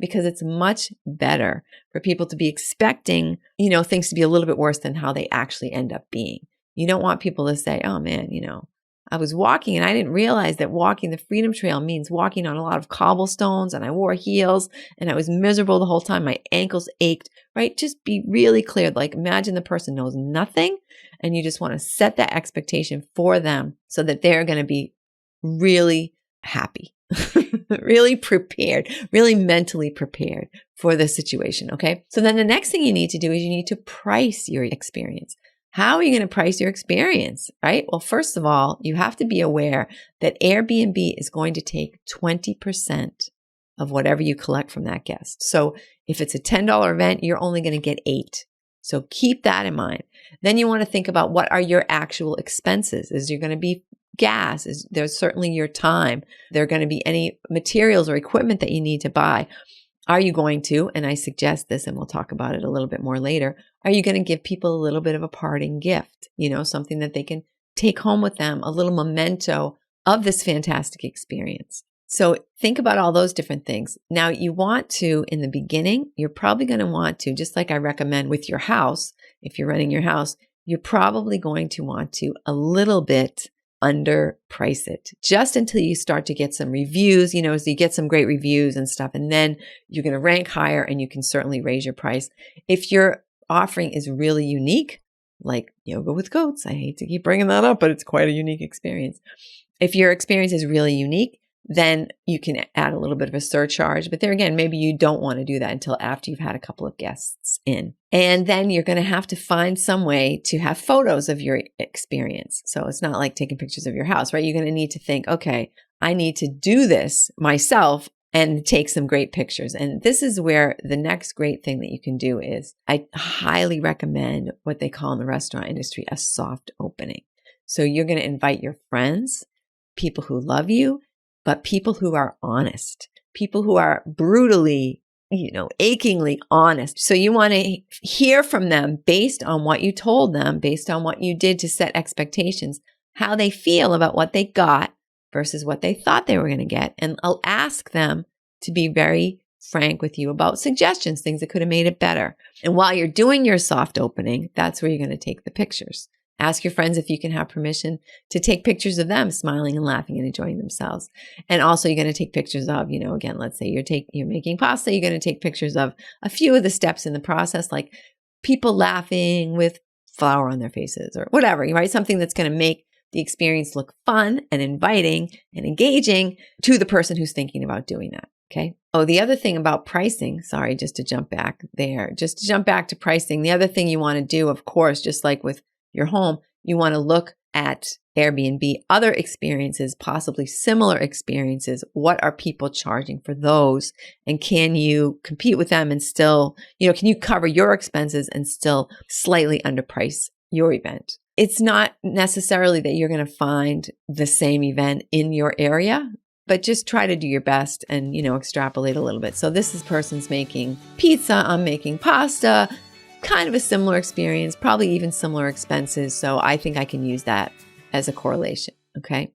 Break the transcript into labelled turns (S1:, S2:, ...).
S1: because it's much better for people to be expecting, things to be a little bit worse than how they actually end up being. You don't want people to say, oh man, I was walking and I didn't realize that walking the Freedom Trail means walking on a lot of cobblestones, and I wore heels and I was miserable the whole time. My ankles ached, right? Just be really clear. Like, imagine the person knows nothing and you just want to set that expectation for them so that they're going to be really happy, really prepared, really mentally prepared for the situation. Okay. So then the next thing you need to do is you need to price your experience. How are you going to price your experience, right? Well, first of all, you have to be aware that Airbnb is going to take 20% of whatever you collect from that guest. So if it's a $10 event, you're only going to get $8. So keep that in mind. Then you want to think about, what are your actual expenses? Is there going to be gas? There's certainly your time. There are going to be any materials or equipment that you need to buy. Are you going to, and I suggest this, and we'll talk about it a little bit more later, are you going to give people a little bit of a parting gift, something that they can take home with them, a little memento of this fantastic experience? So think about all those different things. Now you want to, in the beginning, you're probably going to want to, just like I recommend with your house, if you're renting your house, you're probably going to want to a little bit underprice it just until you start to get some reviews, so you get some great reviews and stuff, and then you're going to rank higher and you can certainly raise your price. If your offering is really unique, like yoga with goats, I hate to keep bringing that up, but it's quite a unique experience. If your experience is really unique, then you can add a little bit of a surcharge. But there again, maybe you don't want to do that until after you've had a couple of guests in. And then you're going to have to find some way to have photos of your experience. So it's not like taking pictures of your house, right? You're going to need to think, okay, I need to do this myself and take some great pictures. And this is where the next great thing that you can do is, I highly recommend what they call in the restaurant industry a soft opening. So you're going to invite your friends, people who love you, but people who are honest, people who are brutally, achingly honest. So you want to hear from them based on what you told them, based on what you did to set expectations, how they feel about what they got versus what they thought they were going to get. And I'll ask them to be very frank with you about suggestions, things that could have made it better. And while you're doing your soft opening, that's where you're going to take the pictures. Ask your friends if you can have permission to take pictures of them smiling and laughing and enjoying themselves. And also you're going to take pictures of, again, let's say you're making pasta, you're going to take pictures of a few of the steps in the process, like people laughing with flour on their faces or whatever, right? Something that's going to make the experience look fun and inviting and engaging to the person who's thinking about doing that. Okay. Oh, the other thing about pricing, sorry, just to jump back to pricing. The other thing you want to do, of course, just like with your home, you want to look at Airbnb, other experiences, possibly similar experiences. What are people charging for those? And can you compete with them and still, can you cover your expenses and still slightly underprice your event? It's not necessarily that you're going to find the same event in your area, but just try to do your best and, extrapolate a little bit. So this person's making pizza, I'm making pasta. Kind of a similar experience, probably even similar expenses. So I think I can use that as a correlation. Okay.